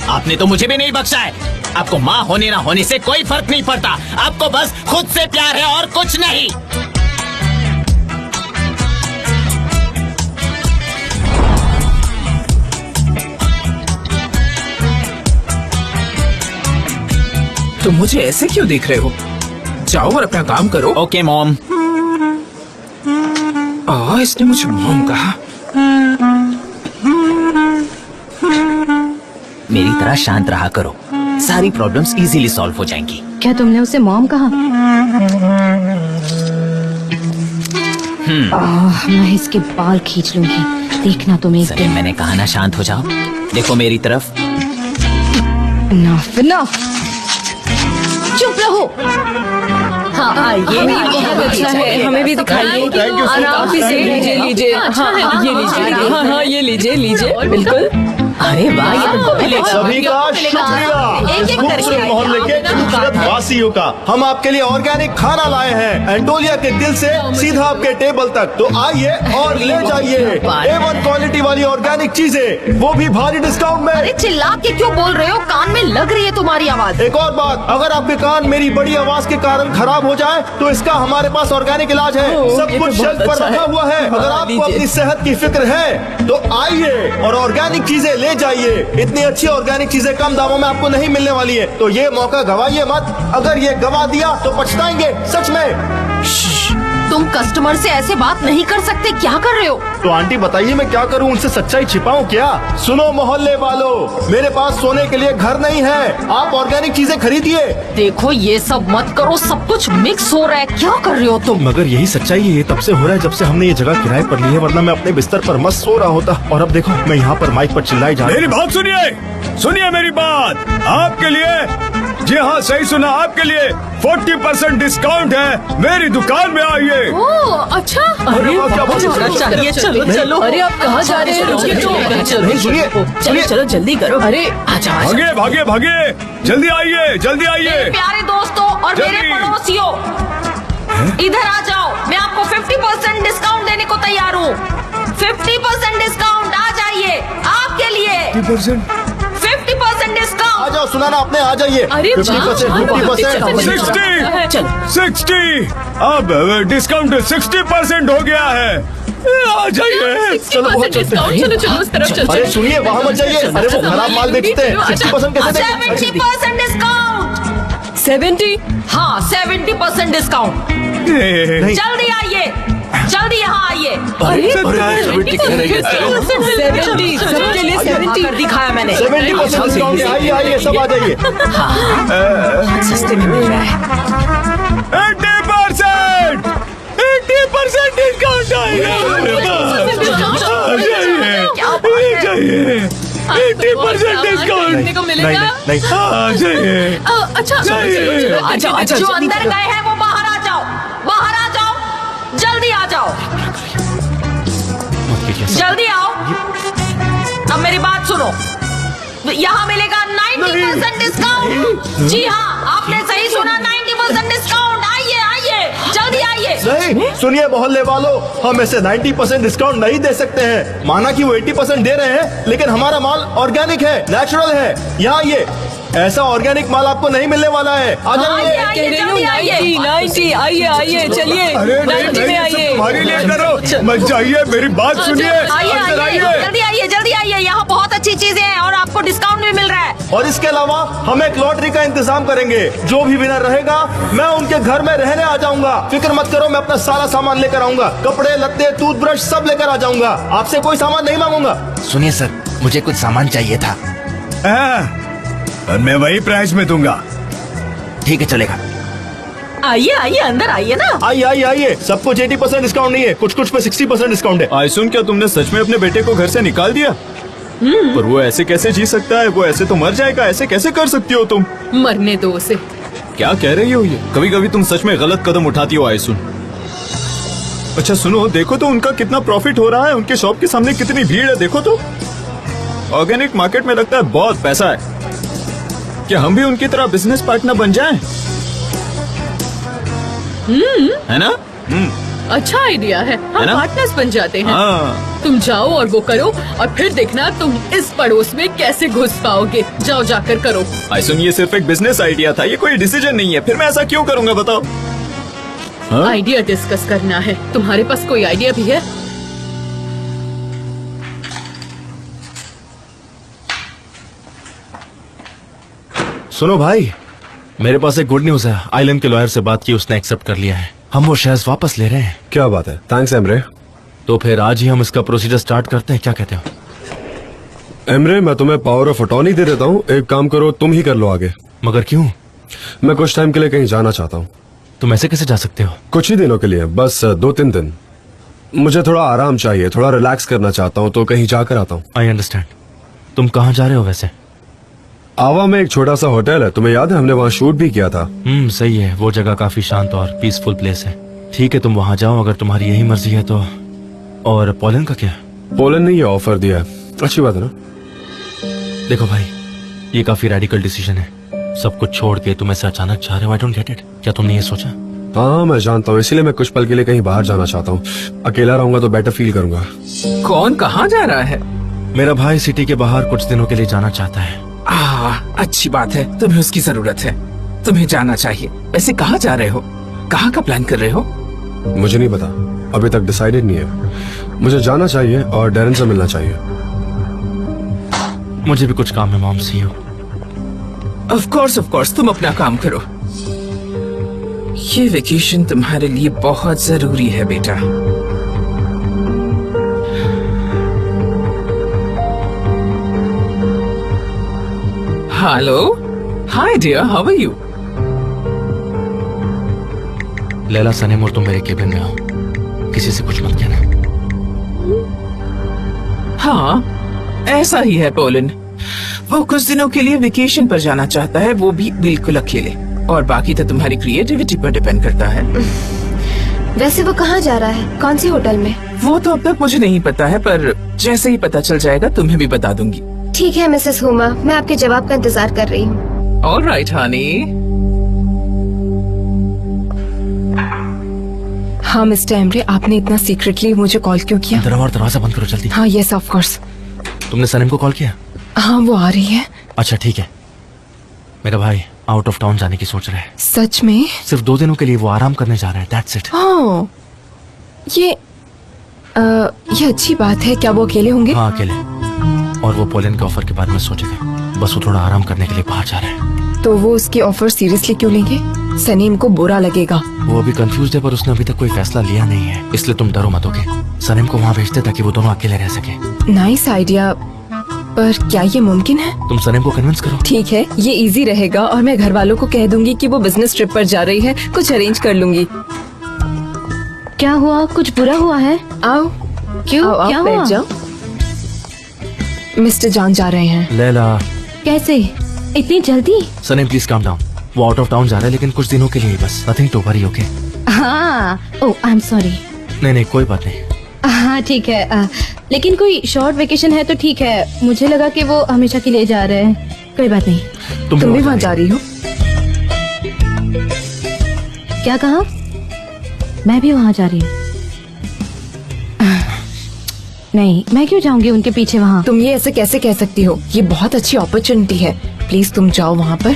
आपने तो मुझे भी नहीं बख्शा है। आपको माँ होने ना होने से कोई फर्क नहीं पड़ता। आपको बस खुद से प्यार है और कुछ नहीं। तुम मुझे ऐसे क्यों देख रहे हो? जाओ और अपना काम करो। Okay mom. इसने मुझे मॉम कहा। मेरी तरह शांत रहा करो, सारी प्रॉब्लम्स इजीली सॉल्व हो जाएंगी। क्या तुमने उसे मॉम कहा? मैं इसके बाल खींच लूंगी, देखना तुम एक दिन। मैंने कहा ना शांत हो जाओ। देखो मेरी तरफ। enough। चुप रहो। हाँ, ये बहुत अच्छा है, हमें भी दिखाइए। आराम से लीजिए। हाँ, ये लीजिए। हाँ, ये लीजिए बिल्कुल। अरे वाह, ये तुमको मिलेगा। सभी का शुक्रिया। इस खूबसूरत मोहल्ले के खूबसूरत वासियों का। हम आपके लिए ऑर्गेनिक खाना लाए हैं, एंटोलिया के दिल से सीधा आपके टेबल तक। तो आइए और ले जाइए A1 क्वालिटी वाली ऑर्गेनिक चीजें, वो भी भारी डिस्काउंट में। अरे चिल्ला के क्यों बोल रहे हो? कान में लग रही है तुम्हारी आवाज। एक और बात, अगर आपके कान मेरी बड़ी आवाज के कारण खराब हो जाए तो इसका हमारे पास ऑर्गेनिक इलाज है। सब कुछ शेल्फ पर रखा हुआ है। अगर आपको अपनी सेहत की फिक्र है तो आइए और ऑर्गेनिक चीजें ले जाइए। इतनी अच्छी ऑर्गेनिक चीजें कम दामों में आपको नहीं मिलने वाली है, तो ये मौका गवाइए मत। अगर ये गवा दिया तो पछताएंगे सच में। तुम कस्टमर से ऐसे बात नहीं कर सकते, क्या कर रहे हो? तो आंटी बताइए मैं क्या करूं, उनसे सच्चाई छिपाऊं क्या? सुनो मोहल्ले वालों, मेरे पास सोने के लिए घर नहीं है, आप ऑर्गेनिक चीजें खरीदिए। देखो ये सब मत करो, सब कुछ मिक्स हो रहा है, क्या कर रहे हो तुम? मगर यही सच्चाई है, ये तब से हो रहा है जब से हमने ये जगह किराए पर ली है, वरना मैं अपने बिस्तर पर मस्त सो रहा होता। और अब देखो मैं यहाँ पर माइक पर चिल्लाई जा रहा हूं। मेरी बात सुनिए मेरी बात। आपके लिए, जी हाँ सही सुना, आपके लिए 40% डिस्काउंट है। मेरी दुकान में आइए। ओह अच्छा। अरे चाहिए, चलो। अरे आप कहाँ जा रहे हैं? चलो जल्दी करो। अरे आजा। भागे जल्दी आइए। प्यारे दोस्तों और मेरे पड़ोसियों, इधर आ जाओ, मैं आपको 50% डिस्काउंट देने को तैयार हूँ। 50% डिस्काउंट, आ जाइए, आपके लिए 50% डिस्काउंट। आ जाओ, सुना ना आपने, आ जाइए। अरे 50%, 50%। 60 अब डिस्काउंट 60% हो गया है। आ जाइए। चलो बहुत चलते हैं। चलो चलो उस तरफ चलते अरे हैं। सुनिए, वहाँ मत जाइए। अरे वो खराब माल बेचते हैं। 60% कैसे देंगे? 70% डिस्काउंट। 70? हाँ 70% डिस्काउंट। नहीं। जल्दी आइए, जल्दी यहाँ आइए। 70 सबके लिए 70 कर दिखाया मैंने। 70% डिस्काउंट है। आइए आइए, सब आ जाइए। सस्ते में मिल रहा है। 80% डिस्काउंट आएगा मेरे पास। आ जाइए। 80% डिस्काउंट देखने को मिलेगा। आ जाइए। अच्छा जाइए। जो अंदर गए हैं वो बाहर आ जाओ, बाहर आ जाओ, जल्दी आ जाओ, जल्दी आओ। अब मेरी बात सुनो, यहाँ मिलेगा 90% डिस्काउंट। जी हाँ, आपने सही सुना, 90% डिस्काउंट। आइए आइए, जल्दी आइए। नहीं सुनिए मोहल्ले वालों, हम ऐसे 90% डिस्काउंट नहीं दे सकते हैं। माना कि वो 80% दे रहे हैं, लेकिन हमारा माल ऑर्गेनिक है, नेचुरल है। यहाँ आइए, ऐसा ऑर्गेनिक माल आपको नहीं मिलने वाला है। आ जाइए। आइए, जल्दी आइए। 90 आइए आइए चलिए। अरे नहीं 90 में नहीं, आइए। तुम्हारे लिए करो। मत जाइए, मेरी बात सुनिए। आइए अंदर आइए, जल्दी आइए, जल्दी आइए। यहाँ बहुत अच्छी चीजें हैं और आपको डिस्काउंट भी मिल रहा है। और इसके अलावा हम एक लॉटरी का इंतजाम करेंगे। जो भी विनर रहेगा, मैं उनके घर में रहने आ जाऊंगा। फिक्र मत करो, मैं अपना सारा सामान लेकर आऊंगा। कपड़े लत्ते, टूथब्रश सब लेकर आ जाऊंगा। आपसे कोई सामान नहीं मांगूंगा। सुनिए सर, मुझे कुछ सामान चाहिए था। और मैं वही प्राइस में दूंगा। ठीक है, चलेगा। आइए आइए, अंदर आइए ना। आइए आइए आइए, सब कुछ 80% डिस्काउंट नहीं है, कुछ कुछ पे 60% डिस्काउंट है। आयसुन, क्या तुमने सच में अपने बेटे को घर से निकाल दिया? पर वो ऐसे कैसे जी सकता है? वो ऐसे तो मर जाएगा। ऐसे कैसे कर सकती हो तुम? मरने दो उसे। क्या कह रही हो ये? कभी कभी तुम सच में गलत कदम उठाती हो आयसुन। अच्छा सुनो, देखो तो उनका कितना प्रॉफिट हो रहा है। उनके शॉप के सामने कितनी भीड़ है, देखो तो। ऑर्गेनिक मार्केट में लगता है बहुत पैसा है। क्या हम भी उनकी तरह बिजनेस पार्टनर बन जाएं? है ना? अच्छा आइडिया है। हम ना? पार्टनर्स बन जाते हैं। हाँ। तुम जाओ और वो करो, और फिर देखना तुम इस पड़ोस में कैसे घुस पाओगे। जाओ जाकर करो। आयसुन, ये सिर्फ एक बिजनेस आइडिया था, ये कोई डिसीजन नहीं है। फिर मैं ऐसा क्यों करूंगा बताओ? हाँ? आइडिया डिस्कस करना है। तुम्हारे पास कोई आइडिया भी है? सुनो भाई, मेरे पास एक गुड न्यूज है। आइलैंड के लॉयर से बात की, उसने एक्सेप्ट कर लिया है। हम वो शेयर्स वापस ले रहे हैं। क्या बात है, थैंक्स एमरे। तो फिर आज ही हम इसका प्रोसीजर स्टार्ट करते हैं, क्या कहते हो? एमरे, मैं तुम्हें पावर ऑफ अटॉर्नी दे देता हूँ। एक काम करो, तुम ही कर लो आगे। मगर क्यों? मैं कुछ टाइम के लिए कहीं जाना चाहता हूँ। तुम ऐसे कैसे जा सकते हो? कुछ ही दिनों के लिए, बस 2-3 दिन। मुझे थोड़ा आराम चाहिए, थोड़ा रिलैक्स करना चाहता हूँ, तो कहीं जाकर आता हूँ। I understand. तुम कहाँ जा रहे हो वैसे? आवा में एक छोटा सा होटल है, तुम्हें याद है हमने वहाँ शूट भी किया था। सही है। वो जगह काफी शांत और पीसफुल प्लेस है। ठीक है, तुम वहाँ जाओ अगर तुम्हारी यही मर्जी है तो। और पोलैंड का क्या? पोलैंड ने ये ऑफर दिया है। अच्छी बात है ना? देखो भाई, ये काफी रेडिकल डिसीजन है। सब कुछ छोड़ के तुम ऐसे अचानक जा रहे हो। I don't get it. क्या तुमने ये सोचा? हाँ मैं जानता हूँ, इसीलिए मैं कुछ पल के लिए कहीं बाहर जाना चाहता हूँ। अकेला रहूंगा तो बेटर फील करूंगा। कौन कहाँ जा रहा है? मेरा भाई सिटी के बाहर कुछ दिनों के लिए जाना चाहता है। अच्छी बात है, तुम्हें उसकी जरूरत है। तुम्हें जाना चाहिए। वैसे कहाँ जा रहे हो? कहाँ का प्लान कर रहे हो? मुझे नहीं पता, अभी तक डिसाइडेड नहीं है। मुझे जाना चाहिए और डैरन से मिलना चाहिए। मुझे भी कुछ काम है mom, see you. Of course तुम अपना काम करो। ये वेकेशन तुम्हारे लिए बहुत जरूरी है बेटा। Hello, hi dear, how are you? Leyla, Sanem और तुम मेरे केबिन में आओ। किसी से कुछ मत कहना। हाँ, ऐसा ही है पोलन। वो कुछ दिनों के लिए वेकेशन पर जाना चाहता है, वो भी बिल्कुल अकेले। और बाकी तो तुम्हारी क्रिएटिविटी पर डिपेंड करता है। वैसे वो कहाँ जा रहा है, कौन सी होटल में? वो तो अब तक मुझे नहीं पता है, पर जैसे ही पता चल जाएगा तुम्हें भी बता दूंगी। ठीक है मिसेस हुमा, मैं आपके जवाब का इंतजार कर रही हूँ। ऑलराइट हनी। हाँ मिस्टर एमरे, आपने इतना सीक्रेटली मुझे कॉल क्यों किया? दरवाजा बंद करो जल्दी। हाँ यस ऑफ कोर्स। तुमने सनेम को कॉल किया? हाँ वो आ रही है। अच्छा ठीक है, मेरा भाई आउट ऑफ टाउन जाने की सोच रहा है। सच में? सिर्फ 2 दिनों के लिए वो आराम करने जा रहा है, दैट्स इट। ओह, ये अच्छी बात है। क्या वो अकेले होंगे? हाँ अकेले, और वो पोलैंड के ऑफर के बारे में सोचेगा। बस वो थोड़ा आराम करने के लिए बाहर जा रहा है। तो वो उसकी ऑफर सीरियसली क्यों लेंगे? सनीम को बुरा लगेगा। वो अभी कंफ्यूज है, पर उसने अभी तक कोई फैसला लिया नहीं है, इसलिए तुम डरो मत। ओके, सनीम को वहाँ भेजते ताकि वो दोनों अकेले रह सके। नाइस आइडिया, पर क्या ये मुमकिन है? तुम सनीम को कन्विंस करो। ठीक है, ये इजी रहेगा, और मैं घर वालों को कह दूंगी कि वो बिजनेस ट्रिप पर जा रही है, कुछ अरेंज कर लूंगी। क्या हुआ? कुछ बुरा हुआ है? आओ। क्यों? आओ, क्या बैठ हुआ? जाओ। मिस्टर जॉन जा रहे हैं। लैला, कैसे इतनी जल्दी? Saneem please calm down. वो आउट ऑफ टाउन जा रहा है, लेकिन कुछ दिनों के लिए ही बस। Nothing to worry, okay? हाँ, ओह आई एम सॉरी। नहीं कोई बात नहीं। हाँ ठीक है, लेकिन कोई शॉर्ट वेकेशन है तो ठीक है। मुझे लगा कि वो हमेशा के लिए जा रहे हैं। कोई बात नहीं। तुम भी वहाँ जा रही हो? क्या कहा? मैं भी वहाँ जा रही हूँ। नहीं, मैं क्यों जाऊंगी उनके पीछे वहाँ? तुम ये ऐसे कैसे कह सकती हो? ये बहुत अच्छी अपॉर्चुनिटी है, प्लीज तुम जाओ वहाँ पर।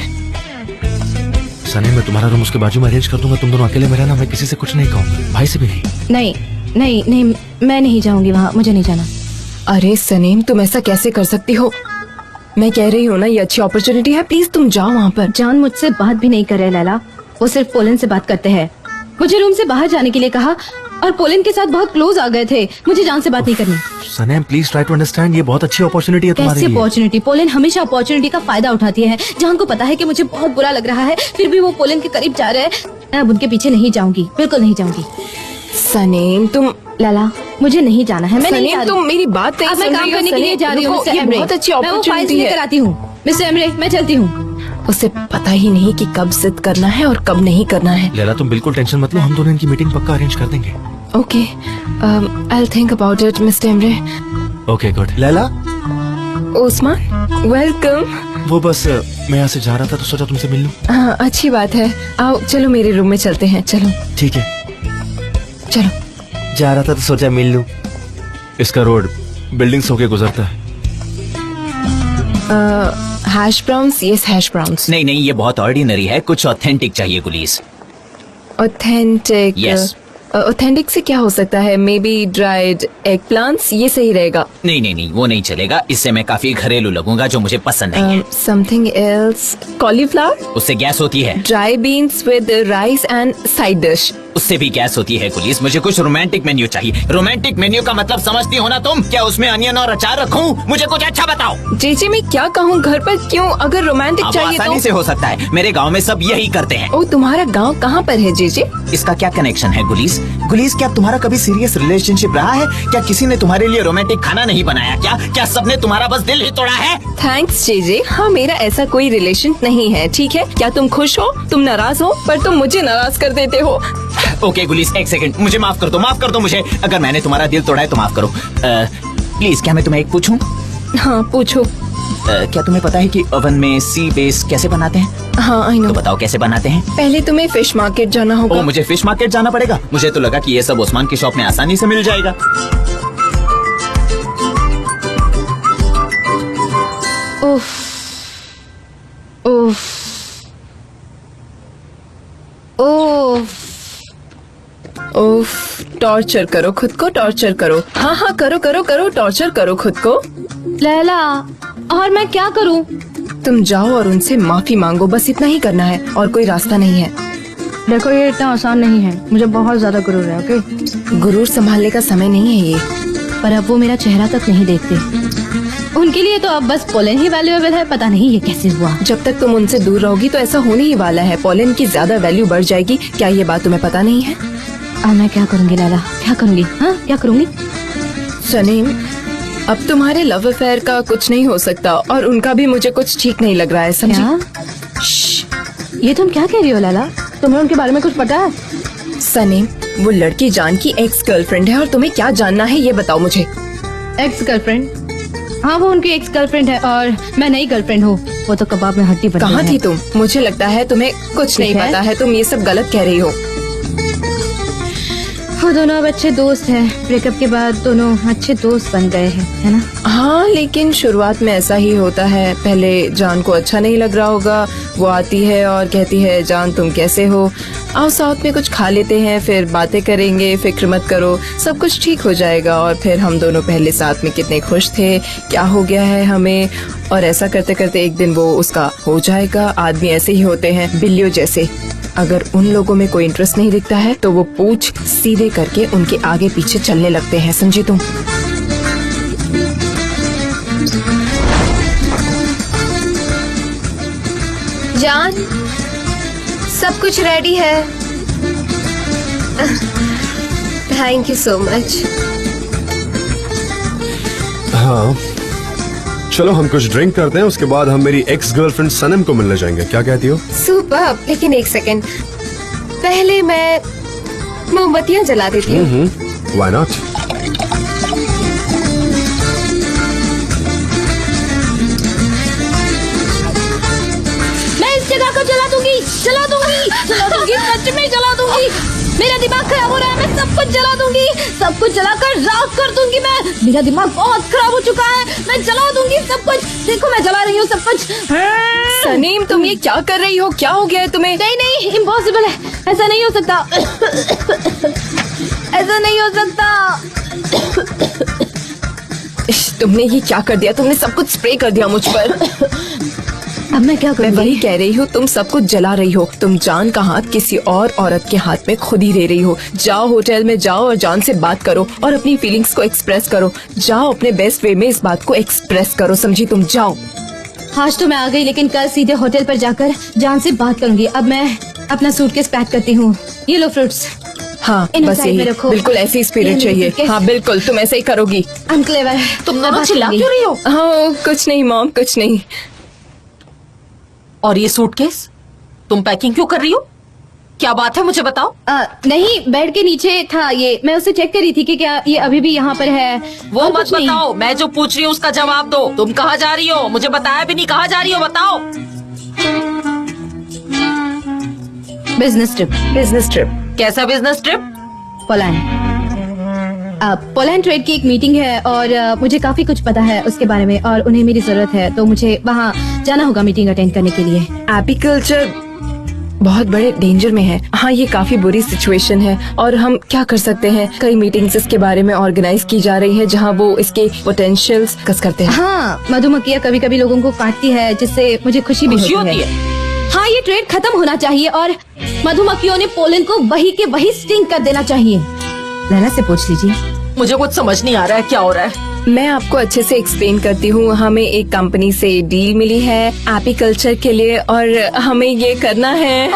सनी, मैं तुम्हारा रूम उसके बाजू में अरेंज कर दूंगा, तुम दोनों अकेले में रहना, मैं किसी से कुछ नहीं कहूँगा, भाई से भी नहीं। नहीं नहीं नहीं, मैं नहीं जाऊंगी वहाँ, मुझे नहीं जाना। अरे सनीम, तुम ऐसा कैसे कर सकती हो? मैं कह रही हूँ ना, ये अच्छी अपॉर्चुनिटी है, प्लीज तुम जाओ वहाँ पर। जान मुझसे बात भी नहीं कर रहे लैला, वो सिर्फ पोलैंड से बात करते हैं। मुझे रूम से बाहर जाने के लिए कहा, और पोलैंड के साथ बहुत क्लोज आ गए थे। मुझे जान से बात नहीं करनी। Sunny please try to understand, ये बहुत अच्छी अपॉर्चुनिटी है तुम्हारे लिए। कैसी अपॉर्चुनिटी? पोलैंड हमेशा अपॉर्चुनिटी का फायदा उठाती है। जान को पता है कि मुझे बहुत बुरा लग रहा है, फिर भी वो पोलैंड के करीब जा रहे हैं। मैं अब उनके पीछे नहीं जाऊंगी, बिल्कुल नहीं जाऊंगी। सनीम तुम। लाला, मुझे नहीं जाना है, मैं नहीं जा रही। तुम मेरी बात नहीं अब मैं सुन काम रही हो, करने के लिए जा रही हूँ। ये बहुत अच्छी अपॉर्चुनिटी है। कराती हूँ मिस्टर एमरे, मैं चलती हूँ। उसे पता ही नहीं कि कब जिद करना है और कब नहीं करना है। लैला तुम बिल्कुल टेंशन मत लो, हम दोनों इनकी मीटिंग पक्का अरेंज कर देंगे। Okay, I will think about it mister Emre. Okay good. Leyla, Osman welcome. वो बस मैं यहाँ से जा रहा था तो सोचा तुमसे मिल लूं। हाँ अच्छी बात है, आओ चलो मेरे रूम में चलते हैं। चलो ठीक है, चलो। जा रहा था तो सोचा मिल लूं। इसका रोड बिल्डिंग्स होके गुजरता है। Hash browns? Yes hash browns. नहीं नहीं, ये बहुत ऑर्डिनरी है, कुछ ऑथेंटिक चाहिए गुलीस। ऑथेंटिक? यस। ऑथेंटिक से क्या हो सकता है? May be dried egg plants, ये सही रहेगा। नहीं नहीं नहीं, वो नहीं चलेगा, इससे मैं काफी घरेलू लगूंगा जो मुझे पसंद नहीं है। Something else? कॉलीफ्लावर? उससे गैस होती है। Dry beans with rice and side dish? उससे भी गैस होती है पुलिस। मुझे कुछ रोमांटिक मेन्यू चाहिए। रोमांटिक मेन्यू का मतलब समझती हो ना तुम? क्या उसमें अनियन और अचार रखूं? मुझे कुछ अच्छा बताओ। जेजे मैं क्या कहूँ, घर पर क्यों? अगर रोमांटिक चाहिए आसानी तो से हो सकता है, मेरे गांव में सब यही करते हैं। ओ, तुम्हारा गांव कहाँ पर है जेजे? इसका क्या कनेक्शन है गुलीस? गुलीस, क्या तुम्हारा कभी सीरियस रिलेशनशिप रहा है? क्या किसी ने तुम्हारे लिए रोमांटिक खाना नहीं बनाया? क्या सबने तुम्हारा बस दिल ही तोड़ा है? थैंक्स जेजे, हाँ मेरा ऐसा कोई रिलेशन नहीं है। ठीक है, क्या तुम खुश हो? तुम नाराज हो, पर तुम मुझे नाराज कर देते हो। ओके गुलीस, एक सेकंड, मुझे माफ कर दो मुझे। अगर मैंने तुम्हारा दिल तोड़ा है तो माफ करो प्लीज। क्या मैं तुम्हें एक पूछूं? हाँ पूछो। क्या तुम्हें पता है कि ओवन में सी बेस कैसे बनाते हैं? हाँ आई नो। तो बताओ कैसे बनाते हैं। पहले तुम्हें फिश मार्केट जाना होगा। ओ, मुझे फिश मार्केट जाना पड़ेगा? मुझे तो लगा कि ये सब ओस्मान की शॉप में आसानी से मिल जाएगा। उफ, उफ, उफ, उफ, टॉर्चर करो खुद को, टॉर्चर करो। हाँ हाँ करो करो करो, टॉर्चर करो खुद को। लैला, और मैं क्या करूं? तुम जाओ और उनसे माफी मांगो, बस इतना ही करना है और कोई रास्ता नहीं है। देखो ये इतना आसान नहीं है, मुझे बहुत ज्यादा गुरूर है। ओके, गुरूर संभालने का समय नहीं है ये। पर अब वो मेरा चेहरा तक नहीं देखते। उनके लिए तो अब बस पोलैंड ही वैल्यूएबल है। पता नहीं ये कैसे हुआ। जब तक तुम उनसे दूर रहोगी तो ऐसा होने ही वाला है। पोलैंड की ज्यादा वैल्यू बढ़ जाएगी। क्या ये बात तुम्हें पता नहीं है? अब मैं क्या करूंगी लैला, क्या करूंगी? हाँ क्या करूंगी? सनीम, अब तुम्हारे लव अफेयर का कुछ नहीं हो सकता और उनका भी मुझे कुछ ठीक नहीं लग रहा है, समझी? ये तुम क्या कह रही हो लैला? तुम्हें उनके बारे में कुछ पता है? सनीम, वो लड़की जान की एक्स गर्लफ्रेंड है और तुम्हें क्या जानना है ये बताओ मुझे। Ex girlfriend? हाँ वो उनकी एक्स गर्लफ्रेंड है और मैं नई गर्लफ्रेंड हूँ। वो तो कबाब में हड्डी बनी है। कहाँ थी तुम? मुझे लगता है तुम्हें कुछ नहीं पता है, तुम ये सब गलत कह रही हो। वो दोनों अब अच्छे दोस्त हैं। ब्रेकअप के बाद दोनों अच्छे दोस्त बन गए हैं, है ना? हाँ, लेकिन शुरुआत में ऐसा ही होता है। पहले जान को अच्छा नहीं लग रहा होगा, वो आती है और कहती है जान तुम कैसे हो, आओ साथ में कुछ खा लेते हैं, फिर बातें करेंगे, फिक्र मत करो, सब कुछ ठीक हो जाएगा। और फिर हम दोनों पहले साथ में कितने खुश थे, क्या हो गया है हमें, और ऐसा करते करते एक दिन वो उसका हो जाएगा। आदमी ऐसे ही होते हैं, बिल्लियों जैसे। अगर उन लोगों में कोई इंटरेस्ट नहीं दिखता है तो वो पूछ सीधे करके उनके आगे पीछे चलने लगते हैं, समझी तुम? जान, सब कुछ रेडी है। Thank you so much. हाँ, चलो हम कुछ ड्रिंक करते हैं, उसके बाद हम मेरी एक्स गर्लफ्रेंड सनम को मिलने जाएंगे, क्या कहती हो? सुपर, लेकिन एक सेकेंड, पहले मैं मोमबत्तियाँ जला देती हूँ। Why not? मैं इस जगह को जला दूंगी, जला दूंगी, जला दूंगी, सच में जला दूंगी। मेरा दिमाग खराब हो रहा है, मैं सब कुछ जला दूंगी, सब कुछ जलाकर राख कर दूंगी। मैं, मेरा दिमाग बहुत खराब हो चुका है, मैं जला दूंगी सब कुछ। देखो मैं जला रही हूँ सब कुछ। सनीम, तुम ये क्या कर रही हो? क्या हो गया है तुम्हें? नहीं नहीं, इम्पॉसिबल है, ऐसा नहीं हो सकता। ऐसा नहीं हो सकता। तुमने ये क्या कर दिया? तुमने सब कुछ स्प्रे कर दिया मुझ पर। अब मैं क्या करूँ? मैं वही कह रही हूँ, तुम सब कुछ जला रही हो। तुम जान का हाथ किसी और औरत के हाथ में खुद ही दे रही हो। जाओ होटल में जाओ और जान से बात करो और अपनी फीलिंग्स को एक्सप्रेस करो। जाओ अपने बेस्ट वे में इस बात को एक्सप्रेस करो, समझी तुम? जाओ। आज तो मैं आ गई, लेकिन कल सीधे होटल पर जाकर जान से बात करूंगी। अब मैं अपना सूटकेस पैक करती हूँ। ये लो फ्रूट्स। हाँ, बस यही, बिल्कुल ऐसी स्पिरिट चाहिए। हाँ बिल्कुल, तुम ऐसे ही करोगी। I'm clever। तुम दोनों चिल्ला क्यों रही हो? हाँ, कुछ नहीं मॉम, कुछ नहीं। और ये सूटकेस तुम पैकिंग क्यों कर रही हो? क्या बात है, मुझे बताओ। नहीं, बेड के नीचे था ये, मैं उसे चेक कर रही थी कि क्या ये अभी भी यहाँ पर है। वो मत बताओ, मैं जो पूछ रही हूँ उसका जवाब दो। तुम कहाँ जा रही हो? मुझे बताया भी नहीं, कहाँ जा रही हो बताओ। Business trip. Business trip? कैसा business trip? Poland. Poland trade की एक मीटिंग है और मुझे काफी कुछ पता है उसके बारे में और उन्हें मेरी जरूरत है, तो मुझे वहाँ जाना होगा मीटिंग अटेंड करने के लिए। एपीकल्चर बहुत बड़े डेंजर में है। हाँ, ये काफी बुरी सिचुएशन है और हम क्या कर सकते हैं? कई मीटिंग्स इसके बारे में ऑर्गेनाइज की जा रही है जहाँ वो इसके पोटेंशियल्स डिस्कस करते हैं। हाँ, मधुमक्खियाँ कभी कभी लोगों को काटती है, जिससे मुझे खुशी भी होती है। हाँ, ये ट्रेड खत्म होना चाहिए और मधुमक्खियों ने पोलैंड को वही के वही स्टिंग कर देना चाहिए। लैला से पूछ लीजिए। मुझे कुछ समझ नहीं आ रहा है, क्या हो रहा है? मैं आपको अच्छे से एक्सप्लेन करती हूँ। हमें एक कंपनी से डील मिली है एपीकल्चर के लिए और हमें ये करना है।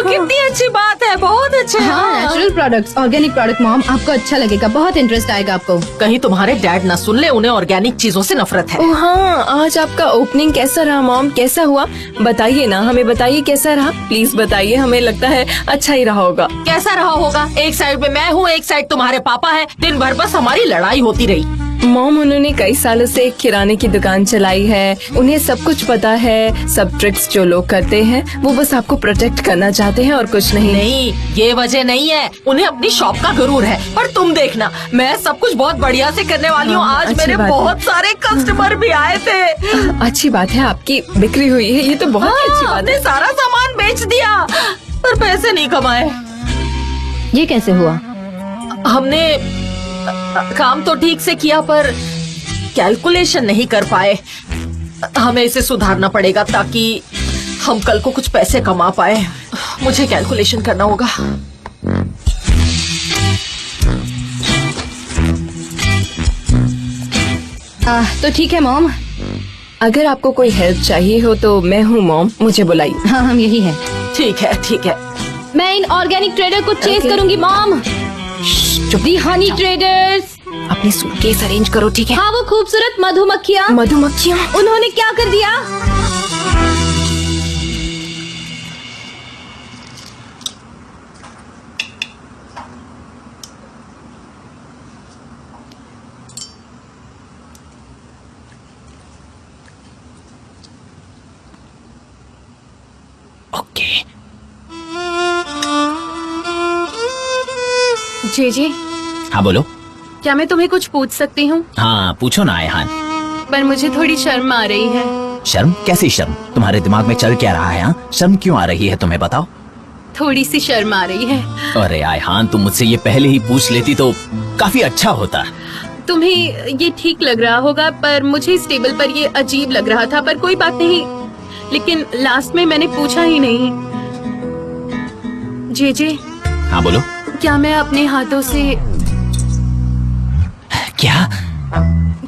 कितनी अच्छी बात है, बहुत अच्छा है। हाँ, natural products, organic product mom, आपको अच्छा लगेगा, बहुत इंटरेस्ट आएगा आपको। कहीं तुम्हारे डैड ना सुन ले, उन्हें ऑर्गेनिक चीजों से नफरत है। हाँ, आज आपका ओपनिंग कैसा रहा मॉम? कैसा हुआ बताइए ना, हमें बताइए कैसा रहा, प्लीज बताइए। हमें लगता है अच्छा ही रहा होगा। कैसा रहा होगा? एक साइड पे मैं हूँ, एक साइड तुम्हारे पापा है, दिन भर बस हमारी लड़ाई होती रही। मॉम, उन्होंने कई सालों से एक किराने की दुकान चलाई है, उन्हें सब कुछ पता है। सब ट्रिक्स जो लोग करते हैं वो बस आपको प्रोटेक्ट करना चाहते हैं और कुछ नहीं। नहीं, ये वजह नहीं है, उन्हें अपनी शॉप का गुरूर है। पर तुम देखना, मैं सब कुछ बहुत बढ़िया से करने वाली हूँ। आज मेरे बहुत सारे कस्टमर भी आए थे। अच्छी बात है, आपकी बिक्री हुई है, ये तो बहुत ही अच्छी बात है। सारा सामान बेच दिया पर पैसे नहीं कमाए। ये कैसे हुआ? हमने काम तो ठीक से किया पर कैलकुलेशन नहीं कर पाए। हमें इसे सुधारना पड़ेगा ताकि हम कल को कुछ पैसे कमा पाए। मुझे कैलकुलेशन करना होगा। तो ठीक है मॉम, अगर आपको कोई हेल्प चाहिए हो तो मैं हूँ मॉम, मुझे बुलाइए। हाँ, हम यही है। ठीक है, ठीक है। मैं इन ऑर्गेनिक ट्रेडर को चेस करूंगी मॉम। दी हनी ट्रेडर्स। अपनी सूटकेस अरेंज करो, ठीक है? हाँ, वो खूबसूरत मधुमक्खियाँ। मधुमक्खियाँ? उन्होंने क्या कर दिया? जी हाँ बोलो। क्या मैं तुम्हें कुछ पूछ सकती हूँ? हाँ पूछो ना आयहान। पर मुझे थोड़ी शर्म आ रही है। शर्म? कैसी शर्म? तुम्हारे दिमाग में चल क्या रहा है? हाँ शर्म क्यों आ रही है तुम्हें बताओ। थोड़ी सी शर्म आ रही है। अरे आयहान तुम मुझसे ये पहले ही पूछ लेती तो काफी अच्छा होता। तुम्हें ये ठीक लग रहा होगा पर मुझे इस टेबल पर ये अजीब लग रहा था, पर कोई बात नहीं। लेकिन लास्ट में मैंने पूछा ही नहीं। जे हाँ बोलो। क्या मैं अपने हाथों से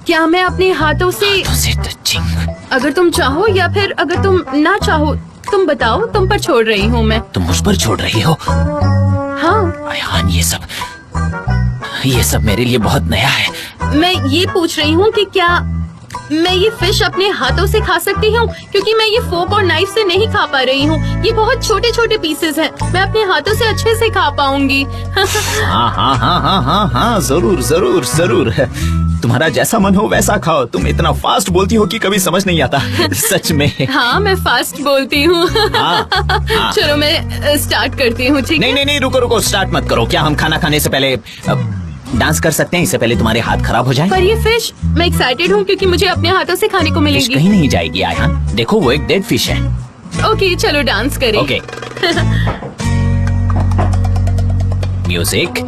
क्या मैं अपने हाथों से टचिंग, अगर तुम चाहो या फिर अगर तुम ना चाहो तुम बताओ, तुम पर छोड़ रही हूँ मैं। तुम मुझ पर छोड़ रही हो? हाँ आयहान ये सब मेरे लिए बहुत नया है। मैं ये पूछ रही हूँ कि क्या मैं ये फिश अपने हाथों से खा सकती हूँ, क्योंकि मैं ये फोक और नाइफ से नहीं खा पा रही हूँ। ये बहुत छोटे छोटे पीसेस हैं, मैं अपने हाथों से अच्छे से खा पाऊंगी। हाँ हाँ हाँ हाँ हाँ हाँ जरूर जरूर जरूर। तुम्हारा जैसा मन हो वैसा खाओ। तुम इतना फास्ट बोलती हो कि कभी समझ नहीं आता। सच में। हाँ मैं फास्ट बोलती हूँ। हाँ। चलो मैं स्टार्ट करती हूँ। ठीक है? नहीं रुको स्टार्ट मत करो। क्या हम खाना खाने से पहले डांस कर सकते हैं? इससे पहले तुम्हारे हाथ खराब हो जाए। पर ये फिश मैं एक्साइटेड हूँ क्योंकि मुझे अपने हाथों से खाने को मिलेगी। कहीं नहीं जाएगी आयहान, देखो वो एक डेड फिश है। ओके चलो डांस करें। Okay music.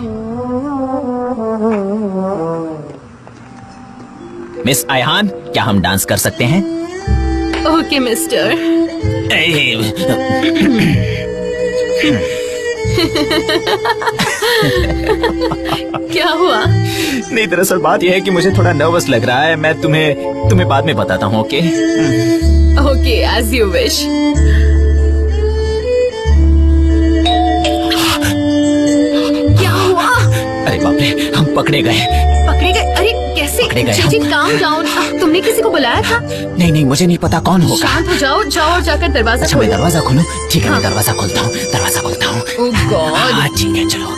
मिस आयहान क्या हम डांस कर सकते हैं? Okay mister. क्या हुआ? नहीं दरअसल बात यह है कि मुझे थोड़ा नर्वस लग रहा है। मैं तुम्हें बाद में बताता हूँ। Okay okay as you wish. क्या हुआ? अरे बाप रे हम पकड़े गए। पकड़े गए? अरे कैसे? पकड़े गए जी काम डाउन। तुमने किसी को बुलाया था? नहीं मुझे नहीं पता कौन होगा। शांत हो जाओ और जाकर दरवाजा अच्छा मैं दरवाजा खोलूं? ठीक है मैं दरवाजा खोलता हूँ। ओह गॉड। हाँ ठीक है चलो।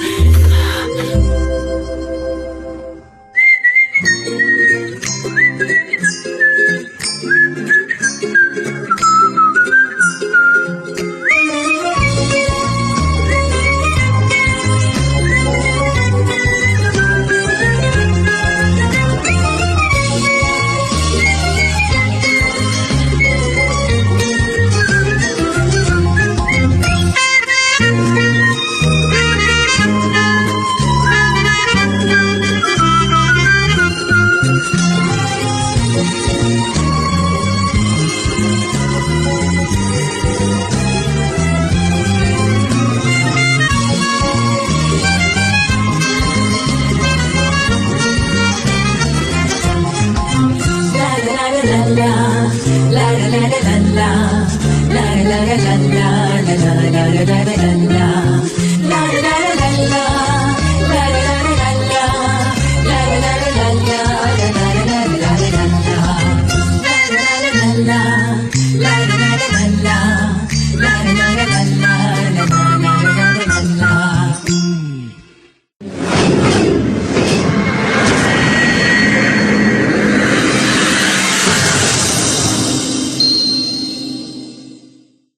la la la la la la la la la la la la la la la